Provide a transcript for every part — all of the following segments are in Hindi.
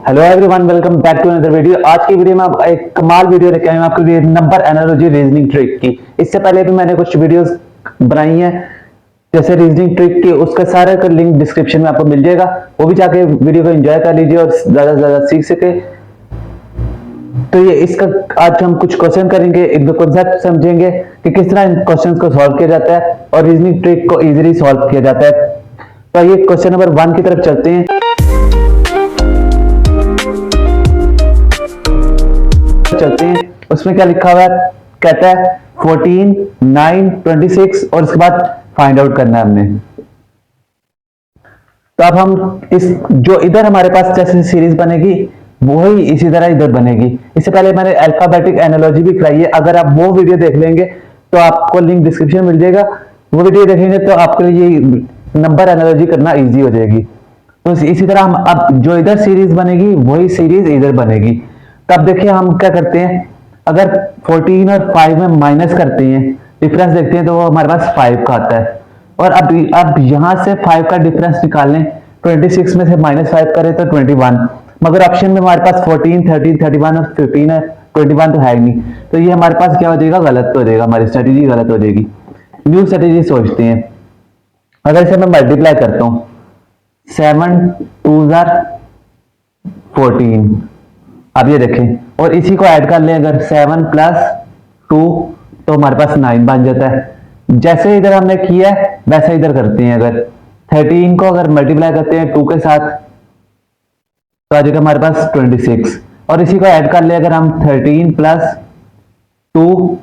Hello everyone, welcome back to another video. आज की वीडियो में आप एक कमाल वीडियो लेके आए हैं आपके लिए, नंबर एनालॉजी रीजनिंग ट्रिक की। इससे पहले भी मैंने कुछ वीडियोस बनाई हैं जैसे रीजनिंग ट्रिक की, उसका सारा का लिंक डिस्क्रिप्शन में आपको मिल जाएगा। वो भी जाके वीडियो को एंजॉय कर लीजिए और ज्यादा से ज्यादा सीख सके। तो ये इसका आज हम कुछ क्वेश्चन करेंगे, एक दो कॉन्सेप्ट समझेंगे कि किस तरह इन क्वेश्चंस को सॉल्व किया जाता है और रीजनिंग ट्रिक को इजीली सॉल्व किया जाता है। तो ये क्वेश्चन नंबर 1 की तरफ चलते हैं। उसमें क्या लिखा हुआ है, कहता है 14, 9, 26 और उसके बाद फाइंड आउट करना है हमने। तो अब हम इस जो इधर हमारे पास जैसे सीरीज बनेगी वही इसी तरह इधर बनेगी। इससे पहले मैंने अल्फाबेटिक एनालॉजी भी कराई है, अगर आप वो वीडियो देख लेंगे तो आपको लिंक डिस्क्रिप्शन मिल जाएगा। वो वीडियो देखेंगे तो आपके लिए नंबर एनालॉजी करना इजी हो जाएगी। तो इसी तरह हम अब जो इधर सीरीज बनेगी वही सीरीज इधर बनेगी। तब देखिए हम क्या करते हैं, अगर 14 और 5 में माइनस करते हैं, डिफरेंस देखते हैं तो वो हमारे पास 5 का आता है। और अब यहां से 5 का डिफरेंस निकालें, 26 में से -5 करें तो 21। मगर ऑप्शन में हमारे पास 14, 13, 31 और 15 है, 21 तो है ही नहीं। तो ये हमारे पास क्या हो जाएगा, गलत हो जाएगा, हमारी स्ट्रेटेजी गलत हो जाएगी। न्यू स्ट्रेटेजी सोचते हैं। अगर इसे मैं मल्टीप्लाई करता हूं, 7 2 14, अब ये देखें और इसी को ऐड कर लें, अगर 7 + 2 तो हमारे पास 9 बन जाता है। जैसे इधर हमने किया है वैसे इधर करते हैं। अगर 13 को अगर मल्टीप्लाई करते हैं 2 के साथ तो आ जाएगा हमारे पास 26 और इसी को ऐड कर ले, अगर हम 13 + 2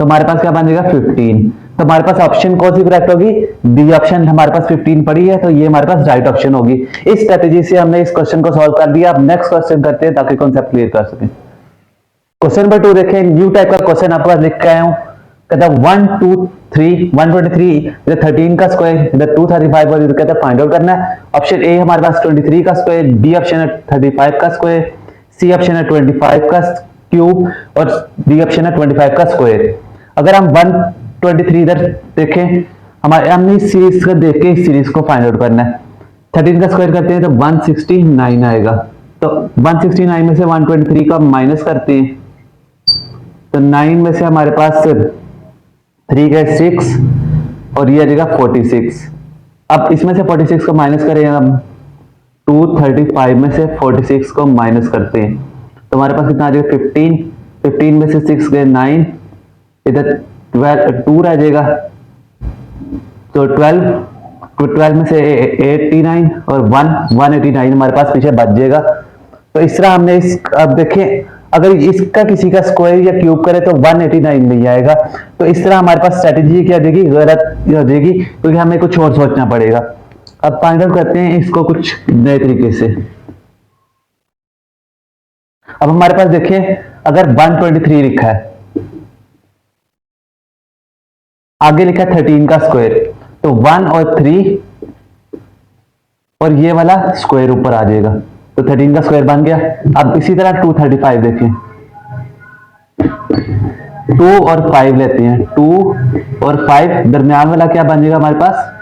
तो हमारे पास क्या बन जाएगा 15। तो हमारे पास ऑप्शन कौन सी करेक्ट होगी, बी ऑप्शन। हमारे पास 15 पड़ी है तो ये हमारे पास राइट ऑप्शन होगी। इस स्ट्रेटेजी से हमने इस क्वेश्चन को सॉल्व कर दिया। अब नेक्स्ट क्वेश्चन करते हैं ताकि कॉन्सेप्ट क्लियर कर सकें। क्वेश्चन नंबर 2 देखें, न्यू टाइप का क्वेश्चन आपके पास लिख के आया हूं। कहता है 1 2 3 123, इधर 13 का स्क्वायर, इधर 235 और इधर कहता है फाइंड आउट करना है। ऑप्शन ए हमारे पास 23 का स्क्वायर, बी ऑप्शन है 35 का स्क्वायर, सी ऑप्शन है 25 का क्यूब और डी ऑप्शन है 25 का स्क्वायर। अगर हम 123 इधर देखें, हमारे हमने इस सीरीज को देख के इस सीरीज को फाइंड आउट करना है। 13 का स्क्वायर करते हैं तो 169 आएगा। तो 169 में से 123 का माइनस करते हैं तो 9 में से हमारे पास 3 गए 6 और ये आ जाएगा 46। अब इसमें से 46 को माइनस करें हम, 235 में से 46 को माइनस करते हैं तो हमारे पास कितना आ जाएगा 15। 15 में से 6 गए 9, इधर 2 रह जाएगा तो 12 में से 89 और 189 हमारे पास पीछे बच जाएगा। तो इस तरह हमने अब देखें, अगर इसका किसी का स्क्वायर या क्यूब करे तो 189 नहीं आएगा। तो इस तरह हमारे पास स्ट्रेटेजी क्या हो जाएगी, गलत हो जाएगी, क्योंकि हमें कुछ और सोचना पड़ेगा। अब फाइंड आउट करते हैं इसको कुछ नए तरीके से। अब हमारे पास देखिए, अगर 123 लिखा है, आगे लिखा 13 का स्क्वायर, तो 1 और 3 और ये वाला स्क्वायर ऊपर आ जाएगा तो 13 का स्क्वायर बन गया। अब इसी तरह 235 देखें, 2 और 5 लेते हैं, 2 और 5 दरमियान वाला क्या बन जाएगा हमारे पास,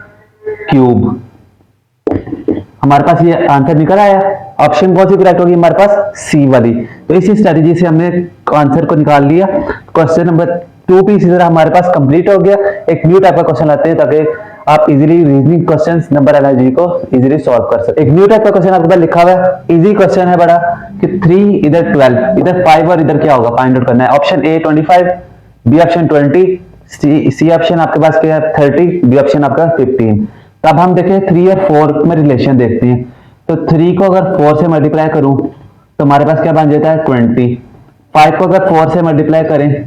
क्यूब। हमारे पास ये आंसर निकल आया। ऑप्शन कौन सी करेक्ट होगी हमारे पास, सी वाली। तो इसी स्ट्रेटेजी से हमने आंसर को निकाल लिया। क्वेश्चन नंबर 2 भी इसी तरह हमारे पास कंप्लीट हो गया। एक न्यू टाइप का क्वेश्चन लाते हैं ताकि आप easily reasoning questions number analogy को इजीली सॉल्व कर सकें। एक न्यू टाइप का क्वेश्चन आपके पास लिखा हुआ है, इजी क्वेश्चन है बड़ा, कि 3 इधर 12, इधर 5 और इधर क्या होगा, फाइंड आउट करना है। Option A 25, B option 20, C option आपके पास क्या है 30, डी ऑप्शन आपका 15। तब हम देखें 3 और 4 में रिलेशन देखते हैं। तो 3 को अगर 4 से मल्टीप्लाई करूं तो हमारे पास क्या बन जाता है 20। 5 को अगर 4 से मल्टीप्लाई करें,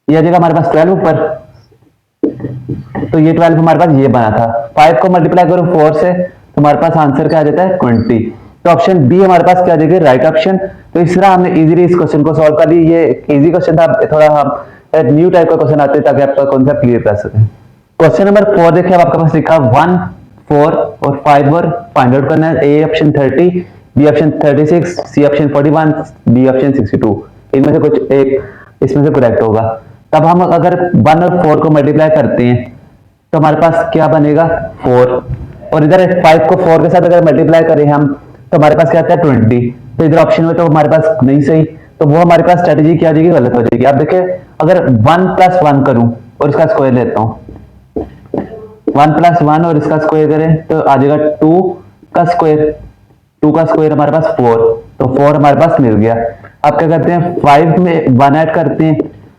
यह जगह हमारे पास 12 ऊपर, तो ये 12 हमारे पास ये बना था। 5 को मल्टीप्लाई करो 4 से तो हमारे पास आंसर क्या आ जाता है 20। तो ऑप्शन बी हमारे पास क्या आ जाएगा, राइट ऑप्शन। तो इस तरह हमने इजीली इस क्वेश्चन को सॉल्व कर ली। ये इजी क्वेश्चन था, थोड़ा हम न्यू टाइप का क्वेश्चन आते हैं ताकि आपका कॉन्सेप्ट क्लियर कर सकें। क्वेश्चन नंबर 4 देखिए, अब आपके पास लिखा 1 4 और 5 और फाइंड आउट करना है। A option 30, B option 36, C option 41, D option 62। इनमें से कुछ एक इसमें से करेक्ट होगा। तब हम अगर 1 और 4 को मल्टीप्लाई करते हैं तो हमारे पास क्या बनेगा 4, और इधर 5 को 4 के साथ अगर मल्टीप्लाई करें हम तो हमारे पास क्या आता है 20। तो इधर ऑप्शन में तो हमारे पास नहीं सही, तो वो हमारे पास स्ट्रेटेजी क्या आ जाएगी, गलत हो जाएगी। आप देखिए अगर 1 + 1 करूं और इसका स्क्वायर लेता हूं, 1 + 1 और इसका स्क्वायर करें तो आ जाएगा 2 का स्क्वायर, 2 का स्क्वायर हमारे पास 4, तो 4 हमारे पास मिल गया। अब क्या करते हैं 5 में 1 ऐड करते हैं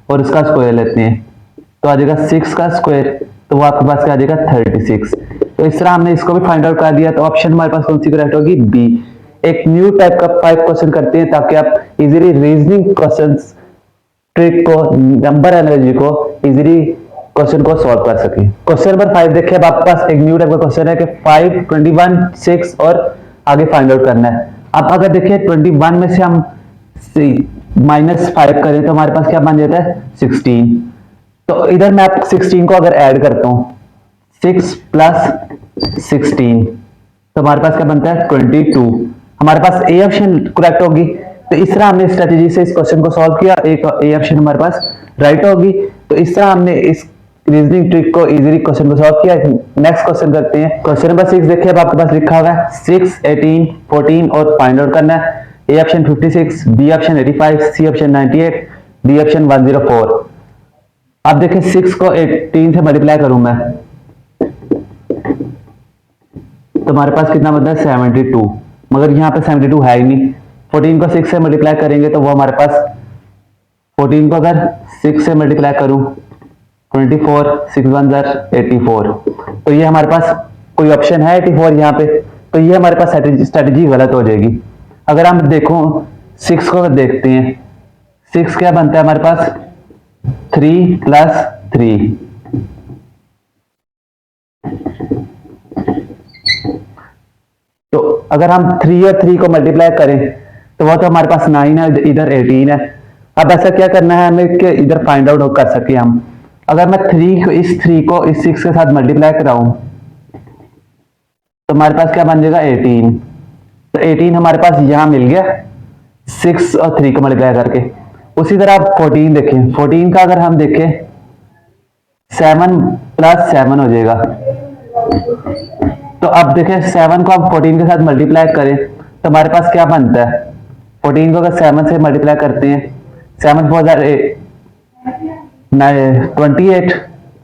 और इसका स्क्वायर लेते हैं तो आ जाएगा 6 का स्क्वायर, तो वो आपके पास क्या आ जाएगा 36। तो इस तरह हमने इसको भी फाइंड आउट कर दिया। तो ऑप्शन हमारे पास कौन सी करेक्ट होगी, बी। एक न्यू टाइप का 5 क्वेश्चन करते हैं ताकि आप इजीली रीजनिंग क्वेश्चंस, ट्रिक को, नंबर एनालॉजी को इजीली क्वेश्चन को सॉल्व कर सके। क्वेश्चन नंबर 5 देखिए, अब आपके पास एक न्यू टाइप का क्वेश्चन है कि 5, 21, 6 और आगे फाइंड आउट करना है। अब अगर देखिए 21 में से हम -5 करें तो हमारे पास क्या बन जाता है 16। तो इधर मैं 16 को अगर ऐड करता हूं 6 + 16 तो हमारे पास क्या बनता है 22। हमारे पास ए ऑप्शन करेक्ट होगी। तो इस तरह हमने स्ट्रेटेजी से इस क्वेश्चन को सॉल्व किया, एक ए ऑप्शन हमारे पास राइट होगी। तो इस तरह हमने इस रीजनिंग ट्रिक को इजीली क्वेश्चन को सॉल्व किया। नेक्स्ट क्वेश्चन करते हैं। क्वेश्चन नंबर 6 देखिए, अब आपके पास लिखा हुआ है 6, 18, 14 और फाइंड आउट करना है। A option 56, B option 85, C option 98, D option 104। अब देखिए 6 को 18 से मल्टीप्लाई करूं मैं तो हमारे पास कितना बनता है 72, मगर यहाँ पे 72 है ही नहीं। 14 को 6 से मल्टीप्लाई करेंगे तो वो हमारे पास 14 को अगर 6 से मल्टीप्लाई करूं 24, 6 1 84, तो ये हमारे पास कोई ऑप्शन है 84 यहाँ पे, तो ये हमारे पास स्ट्रेटेजी गलत हो जाएगी। अगर हम देखो 6 को देखते हैं, 6 क्या बनता है हमारे पास 3 + 3, तो अगर हम 3 और 3 को मल्टीप्लाई करें तो वो तो हमारे पास 9 है, इधर 18 है। अब ऐसा क्या करना है हमें कि इधर फाइंड आउट कर सके हम। अगर मैं 3 को इस 6 के साथ मल्टीप्लाई कराऊं तो हमारे पास क्या बन जाएगा 18। तो 18 हमारे पास यहां मिल गया 6 और 3 को मल्टीप्लाई करके। उसी तरह आप 14 देखें, 14 का अगर हम देखें 7 + 7 हो जाएगा। तो अब देखें 7 को हम 14 के साथ मल्टीप्लाई करें तो हमारे पास क्या बनता है, 14 को अगर 7 से मल्टीप्लाई करते हैं 7 4 28,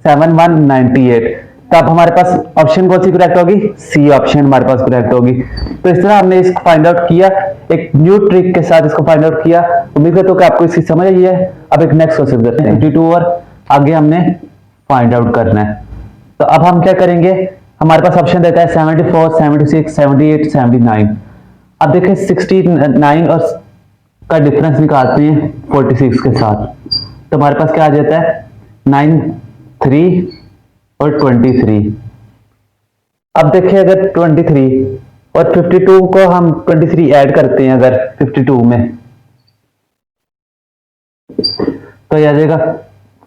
7 1 98, तो अब हमारे पास ऑप्शन कौन सी करेक्ट होगी, सी ऑप्शन हमारे पास करेक्ट होगी। तो इस तरह हमने इसको फाइंड आउट किया, एक न्यू ट्रिक के साथ इसको फाइंड आउट किया। उम्मीद करता हूं कि आपको इसकी समझ आई है। अब एक नेक्स्ट क्वेश्चन करते हैं 52 और आगे हमने फाइंड आउट करना है। तो अब हम क्या करेंगे, हमारे पास ऑप्शन देता है 74, 76, 78, 79। अब देखिए 69 और का डिफरेंस निकालते हैं 46 के साथ, तो हमारे पास क्या आ जाता है 9, 3 और 23। अब देखिए अगर 23 और 52 को हम 23 ऐड करते हैं अगर 52 में तो यह आ जाएगा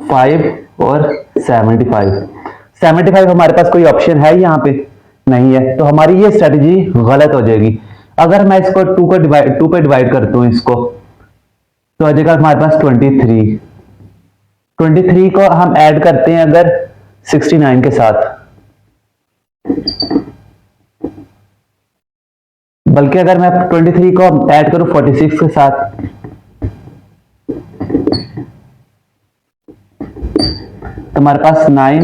5 और 75 हमारे पास कोई ऑप्शन है यहाँ पे नहीं है, तो हमारी ये स्ट्रेटेजी गलत हो जाएगी। अगर मैं इसको 2 पे डिवाइड करता हूँ इसको तो आ जाएगा हमारे पास 23 को हम ऐड करते हैं अगर 69 के साथ, बल्कि अगर मैं 23 को ऐड करूं 46 के साथ तो हमारे पास 9,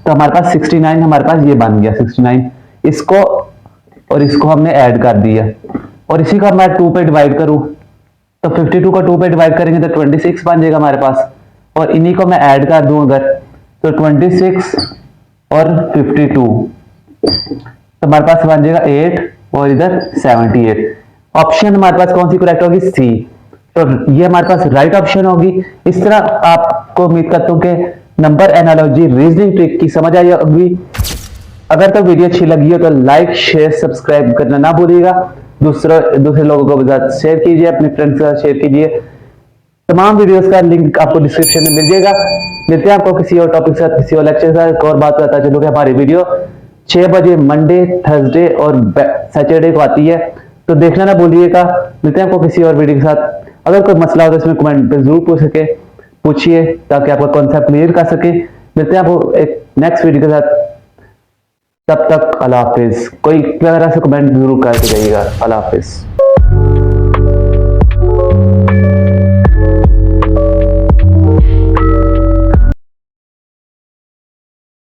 तो हमारे पास 69 हमारे पास ये बन गया 69। इसको और इसको हमने ऐड कर दिया और इसी को मैं 2 पे डिवाइड करूं तो 52 को 2 पे डिवाइड करेंगे तो 26 बन जाएगा हमारे पास, और इन्हीं को मैं ऐड कर दूं अगर तो 26 और 52 तो हमारे पास बन जाएगा 8 और इधर 78। ऑप्शन हमारे पास कौन सी करेक्ट होगी, सी। तो ये हमारे पास राइट ऑप्शन होगी। इस तरह आपको उम्मीद करता हूं कि नंबर एनालॉजी रीजनिंग ट्रिक की समझ आई होगी। अगर तो वीडियो अच्छी लगी हो तो लाइक शेयर सब्सक्राइब करना ना भूलिएगा। दूसरे लोगों को भी शेयर कीजिए, अपने फ्रेंड्स के साथ शेयर कीजिए। तमाम वीडियोस का लिंक आपको डिस्क्रिप्शन में मिल जाएगा। मिलते हैं आपको किसी और टॉपिक के साथ, किसी और लेक्चर के साथ। एक और बात बताता चलो कि हमारी वीडियो 6 बजे मंडे, थर्सडे और सैटरडे को आती है, तो देखना ना भूलिएगा। मिलते हैं आपको किसी और वीडियो के साथ। अगर कोई मसला हो तो इसमें कमेंट पे जरूर पूछिए ताकि आपका कॉन्सेप्ट क्लियर कर सके। मिलते हैं आपको एक नेक्स्ट वीडियो के साथ, तब तक अल्लाह हाफिज। कोई तरह से कमेंट जरूर करके जाइएगा। अल्लाह हाफिज।